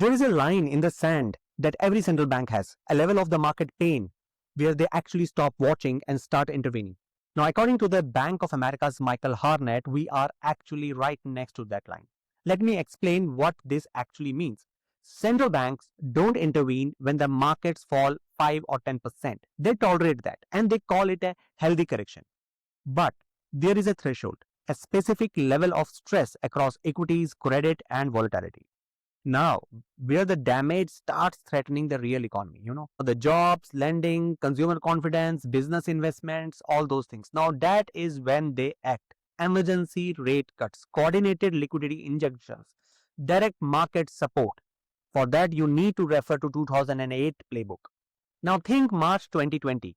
There is a line in the sand that every central bank has, a level of the market pain where they actually stop watching and start intervening. Now, according to the Bank of America's Michael Hartnett, we are actually right next to that line. Let me explain what this actually means. Central banks don't intervene when the markets fall 5 or 10%. They tolerate that and they call it a healthy correction. But there is a threshold, a specific level of stress across equities, credit, and volatility. Now, where the damage starts threatening the real economy, the jobs, lending, consumer confidence, business investments, all those things. Now, that is when they act. Emergency rate cuts, coordinated liquidity injections, direct market support. For that, you need to refer to 2008 playbook. Now, think March 2020.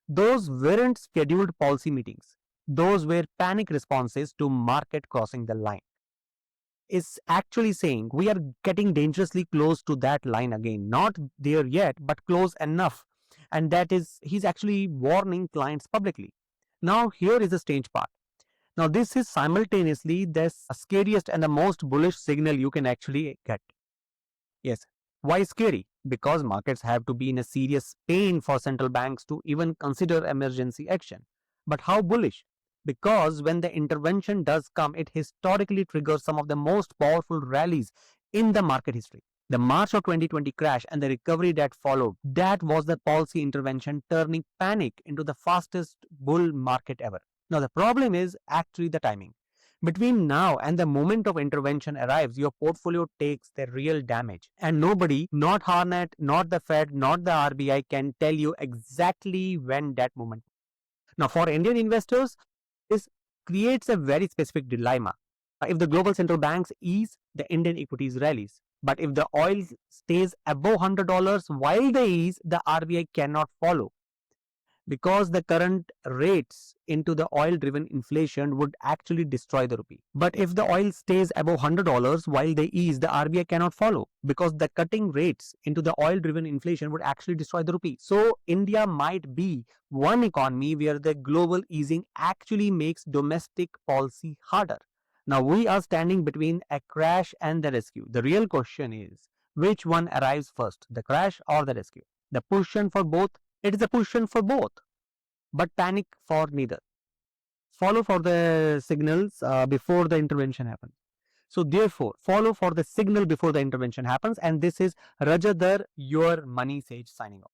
Those weren't scheduled policy meetings. Those were panic responses to market crossing the line. Is actually saying we are getting dangerously close to that line again. Not there yet, but close enough. And that is, he's actually warning clients publicly. Now, here is the strange part. Now, this is simultaneously the scariest and the most bullish signal you can actually get. Yes. Why scary? Because markets have to be in a serious pain for central banks to even consider emergency action. But how bullish? Because when the intervention does come, it historically triggers some of the most powerful rallies in the market history. The March of 2020 crash and the recovery that followed, that was the policy intervention turning panic into the fastest bull market ever. Now, the problem is actually the timing. Between now and the moment of intervention arrives, your portfolio takes the real damage. And nobody, not Hartnett, not the Fed, not the RBI, can tell you exactly when that moment. Now, for Indian investors, this creates a very specific dilemma. If the global central banks ease, the Indian equities rallies. But if the oil stays above $100 while they ease, the RBI cannot follow. Because the current rates into the oil-driven inflation would actually destroy the rupee. But if the oil stays above $100 while they ease, the RBI cannot follow because the cutting rates into the oil-driven inflation would actually destroy the rupee. So India might be one economy where the global easing actually makes domestic policy harder. Now we are standing between a crash and the rescue. The real question is, which one arrives first, the crash or the rescue? The push for both. It is a push for both, but panic for neither. Follow for the signals before the intervention happens. So therefore, follow for the signal before the intervention happens. And this is Rajadhar, your money sage, signing off.